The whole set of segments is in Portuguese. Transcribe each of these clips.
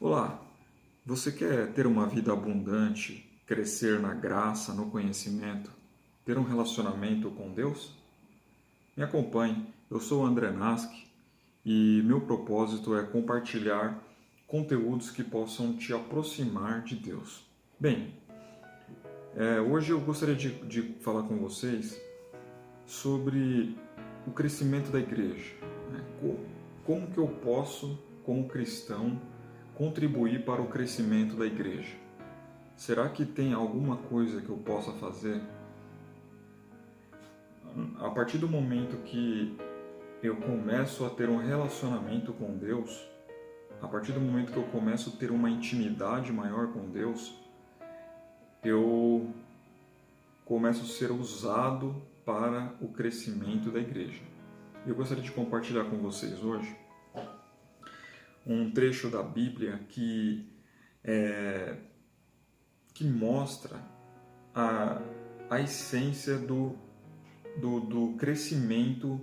Olá, você quer ter uma vida abundante, crescer na graça, no conhecimento, ter um relacionamento com Deus? Me acompanhe, eu sou o André Naski e meu propósito é compartilhar conteúdos que possam te aproximar de Deus. Bem, hoje eu gostaria de falar com vocês sobre o crescimento da igreja. Como que eu posso, como cristão, contribuir para o crescimento da igreja? Será que tem alguma coisa que eu possa fazer? A partir do momento que eu começo a ter um relacionamento com Deus, a partir do momento que eu começo a ter uma intimidade maior com Deus, eu começo a ser usado para o crescimento da igreja. Eu gostaria de compartilhar com vocês hoje um trecho da Bíblia que mostra a essência do crescimento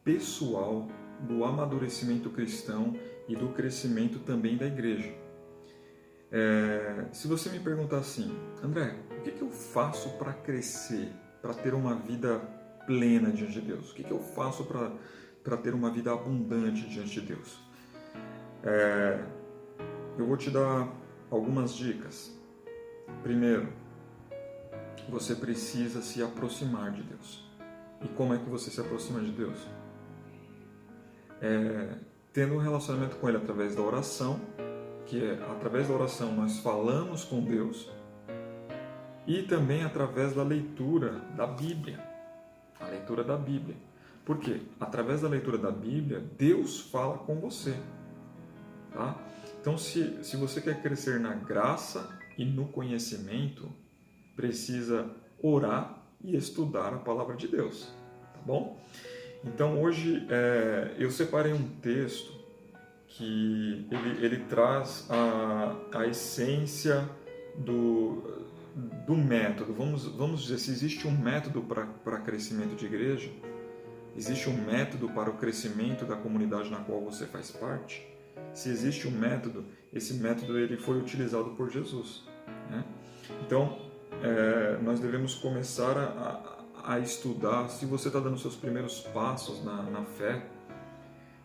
pessoal, do amadurecimento cristão e do crescimento também da igreja. Se você me perguntar assim, André, o que eu faço para crescer, para ter uma vida plena diante de Deus? O que eu faço para ter uma vida abundante diante de Deus? Eu vou te dar algumas dicas. Primeiro, você precisa se aproximar de Deus. E como é que você se aproxima de Deus? Tendo um relacionamento com Ele através da oração, que através da oração nós falamos com Deus, e também através da leitura da Bíblia. A leitura da Bíblia. Por quê? Através da leitura da Bíblia, Deus fala com você. Tá? Então, se você quer crescer na graça e no conhecimento, precisa orar e estudar a palavra de Deus, tá bom? Então hoje eu separei um texto que ele traz a essência do método. Vamos dizer, se existe um método para crescimento de igreja, existe um método para o crescimento da comunidade na qual você faz parte. Se existe um método, esse método ele foi utilizado por Jesus, né? Então nós devemos começar a estudar. Se você está dando seus primeiros passos na fé,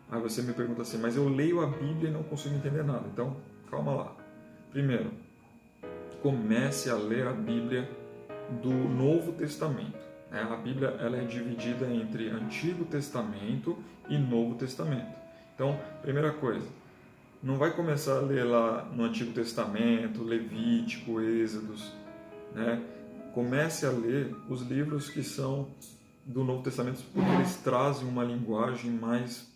aí você me pergunta assim, mas eu leio a Bíblia e não consigo entender nada. Então, calma lá. Primeiro, comece a ler a Bíblia do Novo Testamento. A Bíblia ela é dividida entre Antigo Testamento e Novo Testamento. Então, primeira coisa, não vai começar a ler lá no Antigo Testamento, Levítico, Êxodos, né? Comece a ler os livros que são do Novo Testamento, porque eles trazem uma linguagem mais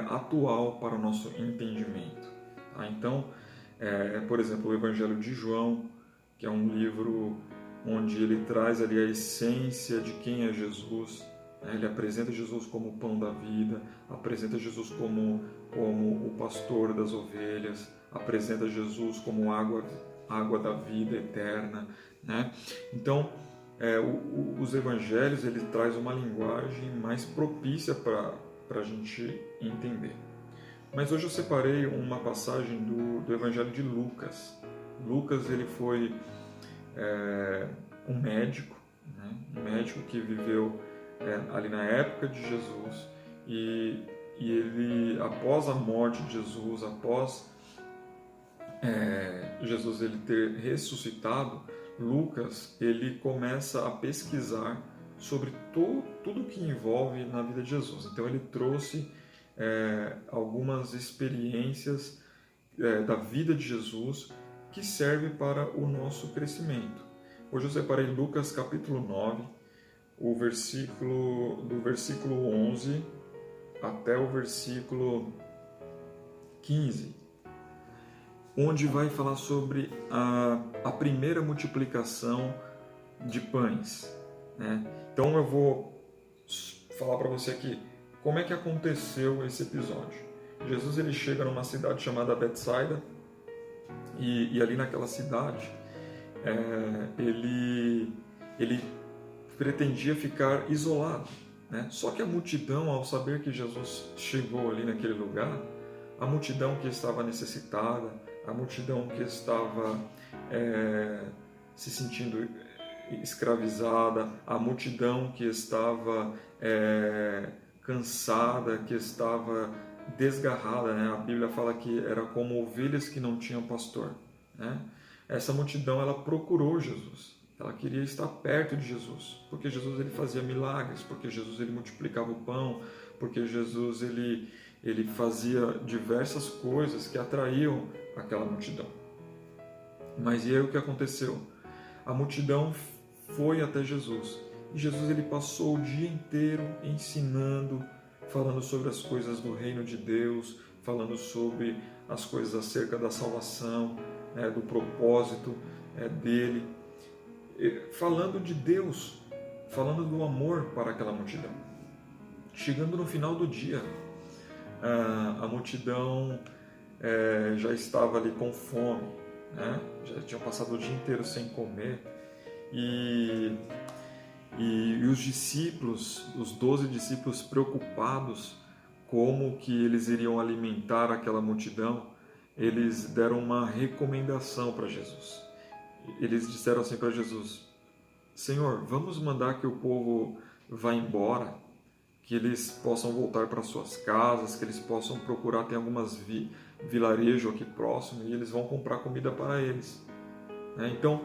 atual para o nosso entendimento. Tá? Então, por exemplo, o Evangelho de João, que é um livro onde ele traz ali a essência de quem é Jesus. Ele apresenta Jesus como o pão da vida, apresenta Jesus como o pastor das ovelhas, apresenta Jesus como água da vida eterna, né? Então, os evangelhos ele traz uma linguagem mais propícia para a gente entender. Mas hoje eu separei uma passagem do Evangelho de Lucas. Lucas ele foi um médico, né? Um médico que viveu ali na época de Jesus e ele, após a morte de Jesus, após Jesus ele ter ressuscitado, Lucas ele começa a pesquisar sobre tudo que envolve na vida de Jesus. Então ele trouxe algumas experiências da vida de Jesus que servem para o nosso crescimento. Hoje eu separei Lucas capítulo 9, do versículo 11 até o versículo 15, onde vai falar sobre a primeira multiplicação de pães, né? Então eu vou falar para você aqui como é que aconteceu esse episódio. Jesus ele chega numa cidade chamada Betsaida e ali naquela cidade ele pretendia ficar isolado, né? Só que a multidão, ao saber que Jesus chegou ali naquele lugar, a multidão que estava necessitada, a multidão que estava se sentindo escravizada, a multidão que estava cansada, que estava desgarrada, né? A Bíblia fala que era como ovelhas que não tinham pastor, né? Essa multidão, ela procurou Jesus, ela queria estar perto de Jesus, porque Jesus ele fazia milagres, porque Jesus ele multiplicava o pão, porque Jesus ele fazia diversas coisas que atraíam aquela multidão. Mas e aí o que aconteceu? A multidão foi até Jesus, e Jesus ele passou o dia inteiro ensinando, falando sobre as coisas do reino de Deus, falando sobre as coisas acerca da salvação, né, do propósito dele, falando de Deus, falando do amor para aquela multidão. Chegando no final do dia, a multidão já estava ali com fome, né? Já tinham passado o dia inteiro sem comer, e os discípulos, os 12 discípulos preocupados como que eles iriam alimentar aquela multidão, eles deram uma recomendação para Jesus. Eles disseram assim para Jesus: Senhor, vamos mandar que o povo vá embora, que eles possam voltar para suas casas, que eles possam procurar, tem algumas vilarejos aqui próximo, e eles vão comprar comida para eles. Então,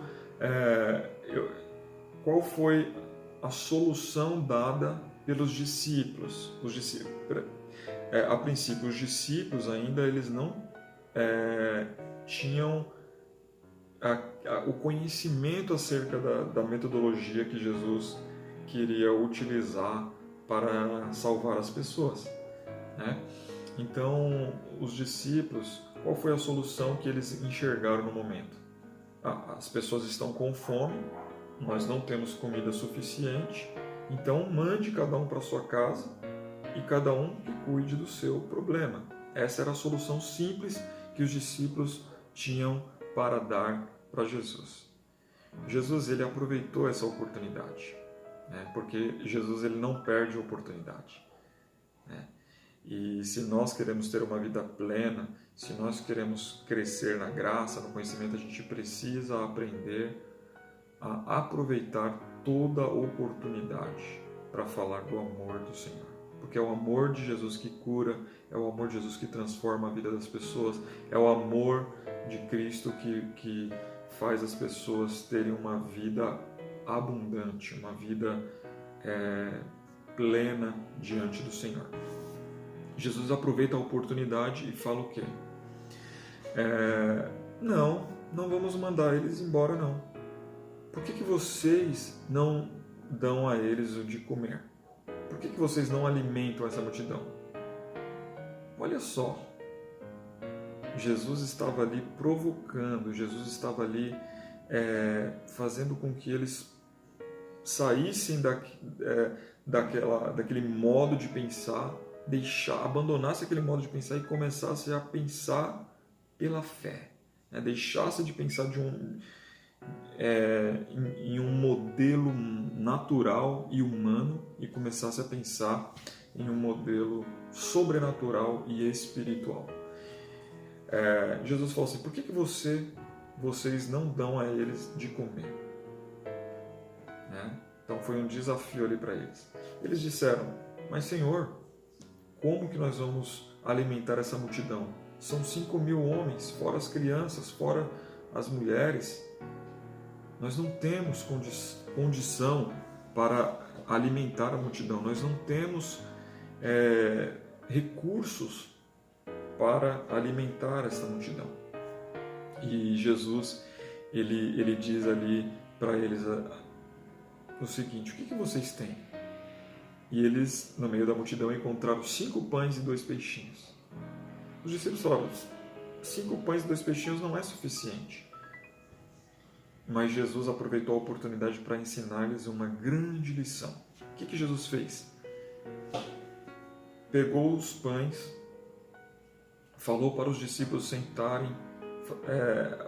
qual foi a solução dada pelos discípulos? A princípio, os discípulos ainda eles não tinham o conhecimento acerca da metodologia que Jesus queria utilizar para salvar as pessoas, né? Então, os discípulos, qual foi a solução que eles enxergaram no momento? As pessoas estão com fome, nós não temos comida suficiente, então mande cada um para sua casa e cada um que cuide do seu problema. Essa era a solução simples que os discípulos tinham para dar para Jesus. Jesus ele aproveitou essa oportunidade, né? Porque Jesus ele não perde a oportunidade, né? E se nós queremos ter uma vida plena, se nós queremos crescer na graça, no conhecimento, a gente precisa aprender a aproveitar toda a oportunidade para falar do amor do Senhor. Porque é o amor de Jesus que cura, é o amor de Jesus que transforma a vida das pessoas, é o amor de Cristo que faz as pessoas terem uma vida abundante, uma vida plena diante do Senhor. Jesus aproveita a oportunidade e fala o quê? Não vamos mandar eles embora não. Por que vocês não dão a eles o de comer? Por que vocês não alimentam essa multidão? Olha só, Jesus estava ali provocando, Jesus estava ali fazendo com que eles saíssem daquele modo de pensar, abandonasse aquele modo de pensar e começasse a pensar pela fé, né? Deixasse de pensar em um modelo natural e humano e começasse a pensar em um modelo sobrenatural e espiritual. Jesus falou assim: por que vocês não dão a eles de comer? Né? Então foi um desafio ali para eles. Eles disseram: mas Senhor, como que nós vamos alimentar essa multidão? São 5.000 homens, fora as crianças, fora as mulheres. Nós não temos condição para alimentar a multidão. Nós não temos recursos para alimentar essa multidão. E Jesus, ele diz ali para eles o seguinte: o que vocês têm? E eles, no meio da multidão, encontraram 5 pães e 2 peixinhos. Os discípulos falaram: 5 pães e 2 peixinhos não é suficiente. Mas Jesus aproveitou a oportunidade para ensinar-lhes uma grande lição. O que Jesus fez? Pegou os pães, falou para os discípulos sentarem,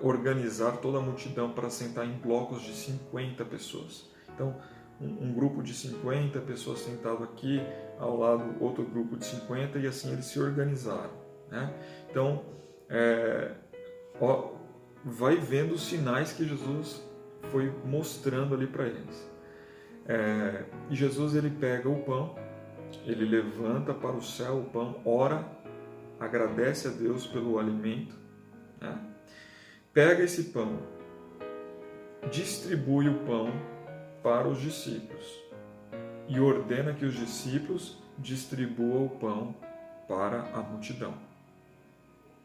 organizar toda a multidão para sentar em blocos de 50 pessoas. Então, um grupo de 50 pessoas sentado aqui, ao lado outro grupo de 50, e assim eles se organizaram. né? Então, vai vendo os sinais que Jesus foi mostrando ali para eles. E Jesus, ele pega o pão, ele levanta para o céu o pão, ora, agradece a Deus pelo alimento, né? Pega esse pão, distribui o pão para os discípulos e ordena que os discípulos distribuam o pão para a multidão.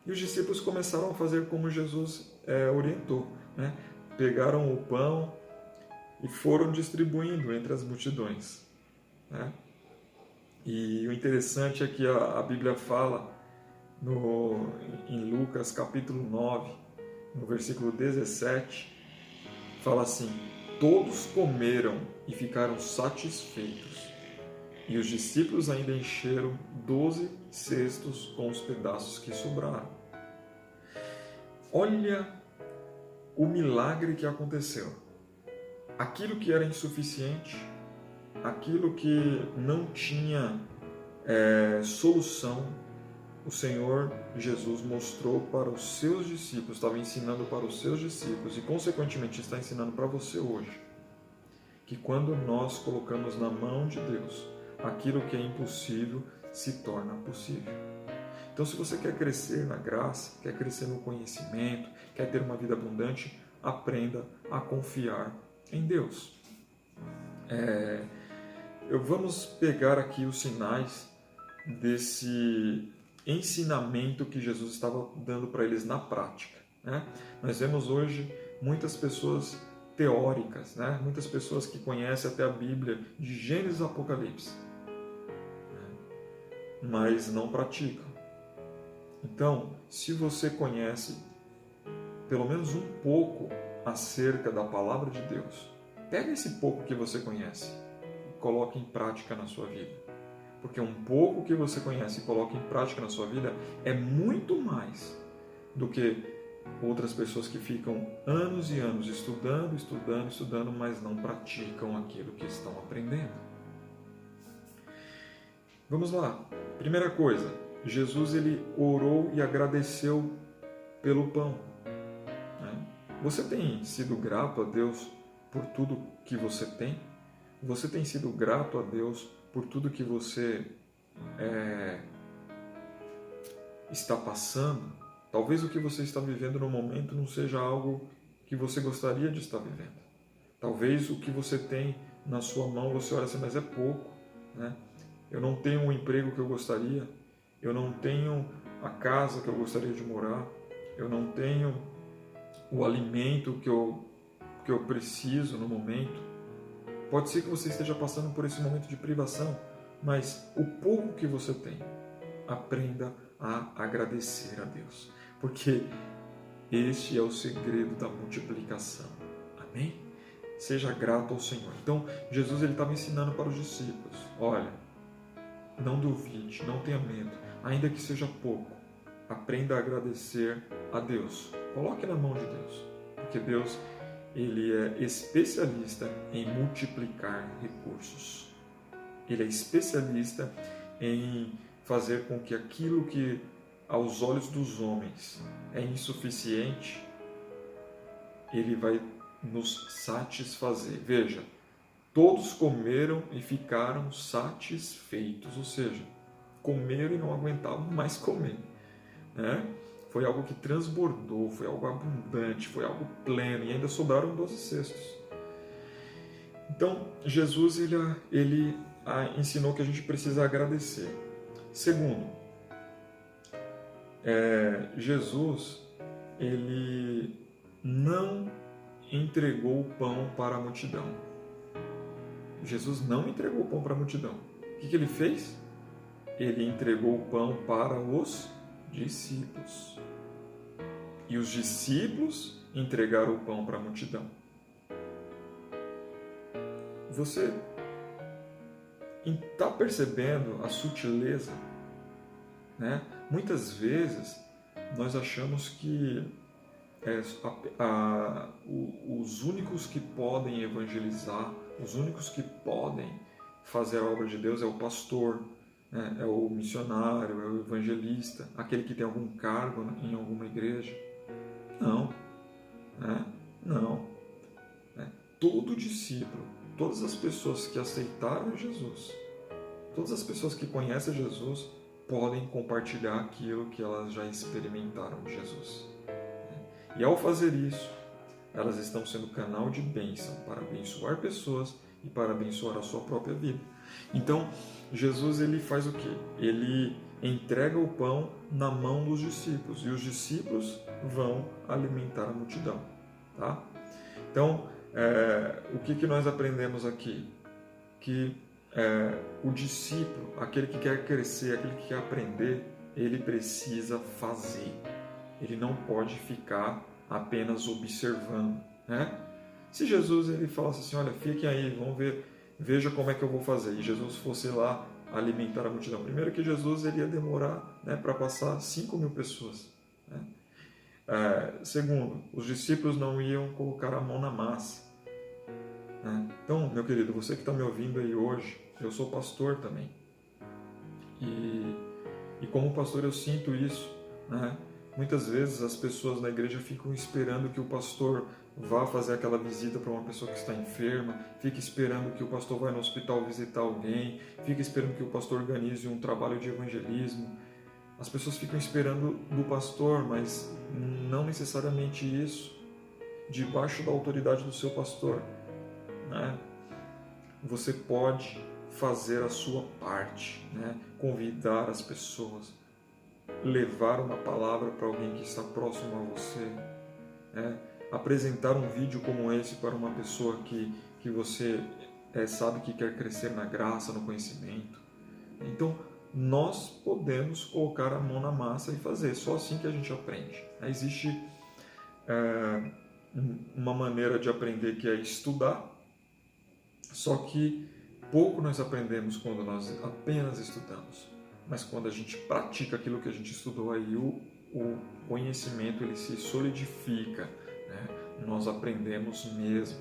E os discípulos começaram a fazer como Jesus orientou, né? Pegaram o pão e foram distribuindo entre as multidões, né? E o interessante é que a Bíblia fala em Lucas capítulo 9, no versículo 17, fala assim: todos comeram e ficaram satisfeitos, e os discípulos ainda encheram 12 cestos com os pedaços que sobraram. Olha o milagre que aconteceu. Aquilo que era insuficiente, aquilo que não tinha solução, o Senhor Jesus mostrou para os seus discípulos, estava ensinando para os seus discípulos e consequentemente está ensinando para você hoje, que quando nós colocamos na mão de Deus, aquilo que é impossível se torna possível. Então, se você quer crescer na graça, quer crescer no conhecimento, quer ter uma vida abundante, aprenda a confiar em Deus. Vamos pegar aqui os sinais desse ensinamento que Jesus estava dando para eles na prática, né? Nós vemos hoje muitas pessoas teóricas, né? Muitas pessoas que conhecem até a Bíblia de Gênesis a Apocalipse, né? Mas não praticam. Então, se você conhece pelo menos um pouco acerca da palavra de Deus, pega esse pouco que você conhece e coloque em prática na sua vida. Porque um pouco que você conhece e coloca em prática na sua vida é muito mais do que outras pessoas que ficam anos e anos estudando, mas não praticam aquilo que estão aprendendo. Vamos lá. Primeira coisa, Jesus ele orou e agradeceu pelo pão, né? Você tem sido grato a Deus por tudo que você tem? Você tem sido grato a Deus por tudo que você está passando? Talvez o que você está vivendo no momento não seja algo que você gostaria de estar vivendo. Talvez o que você tem na sua mão, você olha assim, mas é pouco, né? Eu não tenho o emprego que eu gostaria, eu não tenho a casa que eu gostaria de morar, eu não tenho o alimento que eu preciso no momento. Pode ser que você esteja passando por esse momento de privação, mas o pouco que você tem, aprenda a agradecer a Deus, porque este é o segredo da multiplicação. Amém? Seja grato ao Senhor. Então, Jesus ele estava ensinando para os discípulos: olha, não duvide, não tenha medo, ainda que seja pouco, aprenda a agradecer a Deus. Coloque na mão de Deus, porque Deus ele é especialista em multiplicar recursos. Ele é especialista em fazer com que aquilo que aos olhos dos homens é insuficiente, ele vai nos satisfazer. Veja, todos comeram e ficaram satisfeitos, ou seja, comeram e não aguentavam mais comer, né? Foi algo que transbordou, foi algo abundante, foi algo pleno, e ainda sobraram 12 cestos. Então, Jesus ele ensinou que a gente precisa agradecer. Segundo, Jesus ele não entregou o pão para a multidão. Jesus não entregou o pão para a multidão. O que ele fez? Ele entregou o pão para os discípulos. E os discípulos entregaram o pão para a multidão. Você está percebendo a sutileza, né? Muitas vezes nós achamos que os únicos que podem evangelizar, os únicos que podem fazer a obra de Deus é o pastor, né? É o missionário, é o evangelista, aquele que tem algum cargo em alguma igreja. Não, né? Não. Né? Todo discípulo, todas as pessoas que aceitaram Jesus, todas as pessoas que conhecem Jesus, podem compartilhar aquilo que elas já experimentaram de Jesus. E ao fazer isso, elas estão sendo canal de bênção para abençoar pessoas e para abençoar a sua própria vida. Então, Jesus ele faz o quê? Ele entrega o pão na mão dos discípulos e os discípulos vão alimentar a multidão. Tá? Então, o que nós aprendemos aqui? Que o discípulo, aquele que quer crescer, aquele que quer aprender, ele precisa fazer. Ele não pode ficar apenas observando, né? Se Jesus ele falasse assim, olha, fiquem aí, vamos ver, veja como é que eu vou fazer, e Jesus fosse lá alimentar a multidão, primeiro que Jesus ele ia demorar, né, para passar 5.000 pessoas, né? Segundo, os discípulos não iam colocar a mão na massa, né? Então, meu querido, você que está me ouvindo aí hoje, eu sou pastor também, e como pastor eu sinto isso, né? Muitas vezes as pessoas na igreja ficam esperando que o pastor vá fazer aquela visita para uma pessoa que está enferma, fica esperando que o pastor vá no hospital visitar alguém, fica esperando que o pastor organize um trabalho de evangelismo. As pessoas ficam esperando do pastor, mas não necessariamente isso, debaixo da autoridade do seu pastor, né? Você pode fazer a sua parte, né? Convidar as pessoas, levar uma palavra para alguém que está próximo a você, né? Apresentar um vídeo como esse para uma pessoa que você sabe que quer crescer na graça, no conhecimento. Então, nós podemos colocar a mão na massa e fazer, só assim que a gente aprende. Existe uma maneira de aprender que é estudar, só que pouco nós aprendemos quando nós apenas estudamos. Mas quando a gente pratica aquilo que a gente estudou, aí o conhecimento ele se solidifica, né? Nós aprendemos mesmo.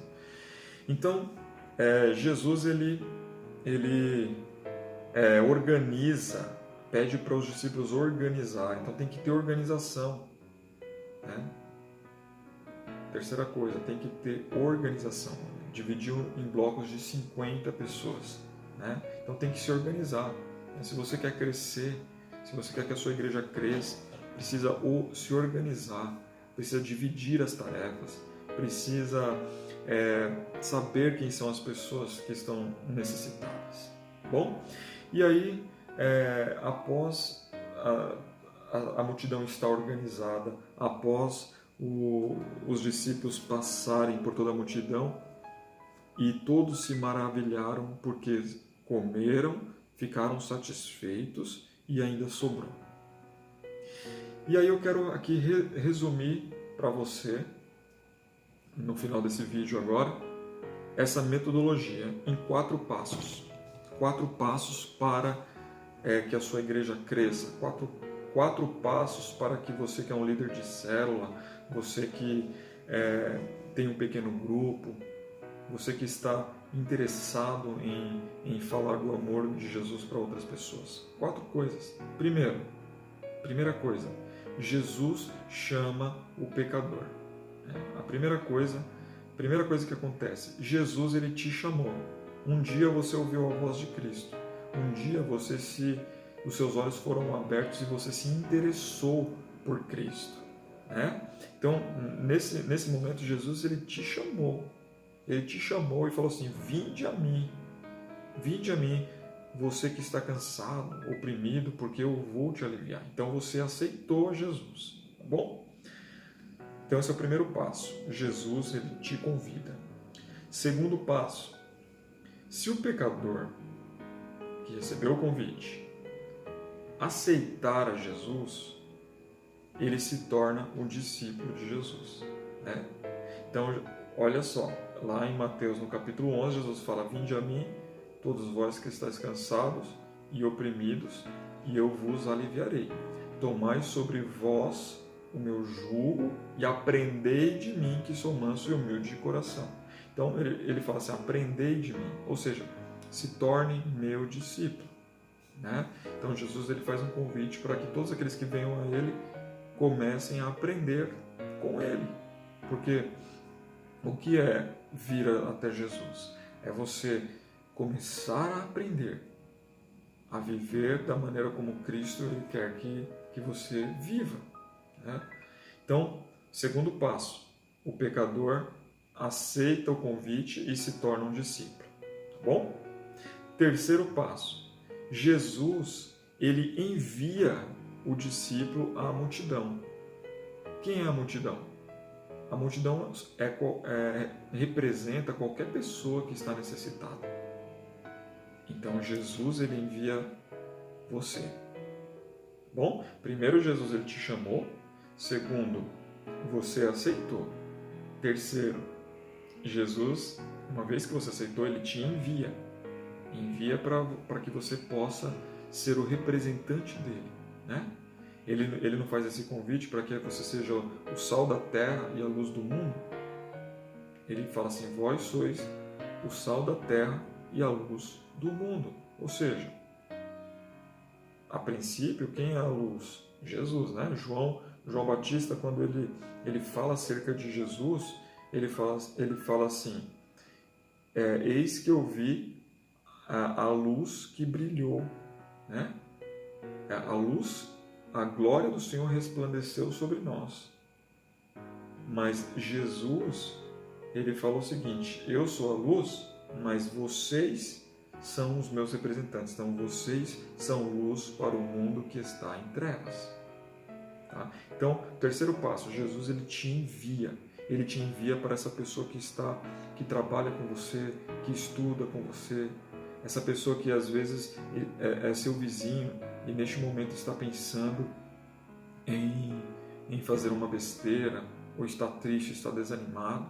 Então, Jesus ele organiza, pede para os discípulos organizar. Então tem que ter organização, né? Terceira coisa, tem que ter organização. Dividiu em blocos de 50 pessoas, né? Então tem que se organizar. Se você quer crescer, se você quer que a sua igreja cresça, precisa se organizar, precisa dividir as tarefas, precisa saber quem são as pessoas que estão necessitadas. Bom, e aí, após a multidão estar organizada, após os discípulos passarem por toda a multidão, e todos se maravilharam porque comeram, ficaram satisfeitos e ainda sobrou. E aí eu quero aqui resumir para você, no final desse vídeo agora, essa metodologia em 4 passos. 4 passos para que a sua igreja cresça. 4 passos para que você que é um líder de célula, você que tem um pequeno grupo, você que está interessado em falar do amor de Jesus para outras pessoas. 4 coisas. Primeira coisa, Jesus chama o pecador. A primeira coisa que acontece, Jesus ele te chamou. Um dia você ouviu a voz de Cristo. Um dia os seus olhos foram abertos e você se interessou por Cristo, né? Então, nesse momento, Jesus ele te chamou. Ele te chamou e falou assim, vinde a mim, você que está cansado, oprimido, porque eu vou te aliviar. Então você aceitou Jesus, tá bom? Então esse é o primeiro passo, Jesus ele te convida. Segundo passo, se o pecador que recebeu o convite aceitar a Jesus, ele se torna um discípulo de Jesus, né? Então, olha só, lá em Mateus, no capítulo 11, Jesus fala, vinde a mim, todos vós que estáis cansados e oprimidos, e eu vos aliviarei. Tomai sobre vós o meu jugo e aprendei de mim, que sou manso e humilde de coração. Então, ele fala assim, aprendei de mim, ou seja, se torne meu discípulo, né? Então Jesus ele faz um convite para que todos aqueles que venham a Ele comecem a aprender com Ele. Porque o que é vir até Jesus? É você começar a aprender a viver da maneira como Cristo ele quer que você viva, né? Então, segundo passo, o pecador aceita o convite e se torna um discípulo, tá bom? Terceiro passo, Jesus ele envia o discípulo à multidão. Quem é a multidão? A multidão representa qualquer pessoa que está necessitada. Então Jesus ele envia você. Bom, primeiro Jesus ele te chamou. Segundo, você aceitou. Terceiro, Jesus, uma vez que você aceitou, ele te envia. Envia para que você possa ser o representante dele, né? Ele não faz esse convite para que você seja o sal da terra e a luz do mundo. Ele fala assim, vós sois o sal da terra e a luz do mundo. Ou seja, a princípio, quem é a luz? Jesus, né? João Batista, quando ele fala acerca de Jesus, ele fala assim, eis que eu vi a luz que brilhou, né? A luz, a glória do Senhor resplandeceu sobre nós. Mas Jesus, ele falou o seguinte, eu sou a luz, mas vocês são os meus representantes. Então, vocês são luz para o mundo que está em trevas. Tá? Então, terceiro passo, Jesus ele te envia. Ele te envia para essa pessoa que trabalha com você, que estuda com você, essa pessoa que às vezes é seu vizinho e neste momento está pensando em fazer uma besteira, ou está triste, está desanimado.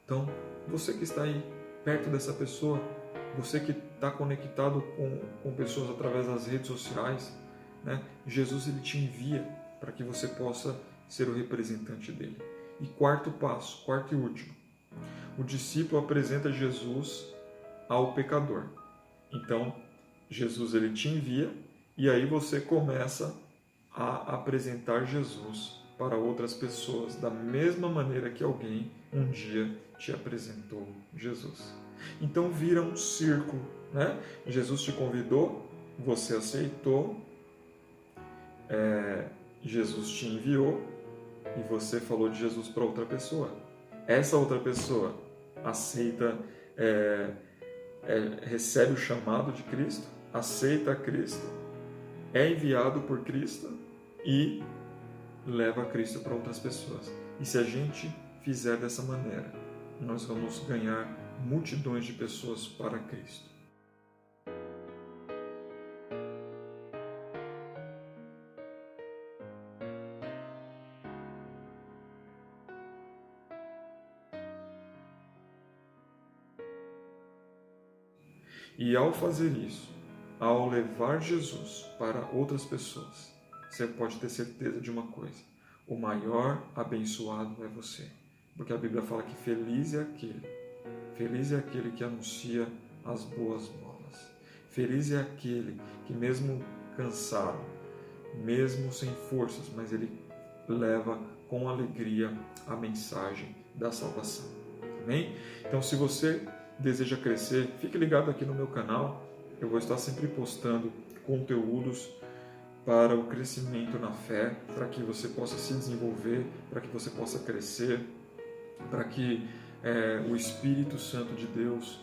Então, você que está aí perto dessa pessoa, você que está conectado com pessoas através das redes sociais, né? Jesus ele te envia para que você possa ser o representante dele. E quarto passo, quarto e último, o discípulo apresenta Jesus ao pecador. Então, Jesus ele te envia e aí você começa a apresentar Jesus para outras pessoas da mesma maneira que alguém um dia te apresentou Jesus. Então vira um círculo, né? Jesus te convidou, você aceitou, Jesus te enviou e você falou de Jesus para outra pessoa. Essa outra pessoa aceita, recebe o chamado de Cristo, aceita Cristo, é enviado por Cristo e leva Cristo para outras pessoas. E se a gente fizer dessa maneira, nós vamos ganhar multidões de pessoas para Cristo. E ao fazer isso, ao levar Jesus para outras pessoas, você pode ter certeza de uma coisa: o maior abençoado é você. Porque a Bíblia fala que feliz é aquele que anuncia as boas novas. Feliz é aquele que mesmo cansado, mesmo sem forças, mas ele leva com alegria a mensagem da salvação. Amém? Então, se você deseja crescer, fique ligado aqui no meu canal. Eu vou estar sempre postando conteúdos para o crescimento na fé, para que você possa se desenvolver, para que você possa crescer, para que o Espírito Santo de Deus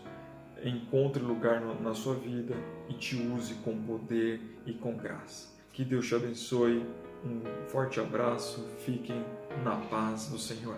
encontre lugar na sua vida e te use com poder e com graça. Que Deus te abençoe. Um forte abraço. Fiquem na paz do Senhor.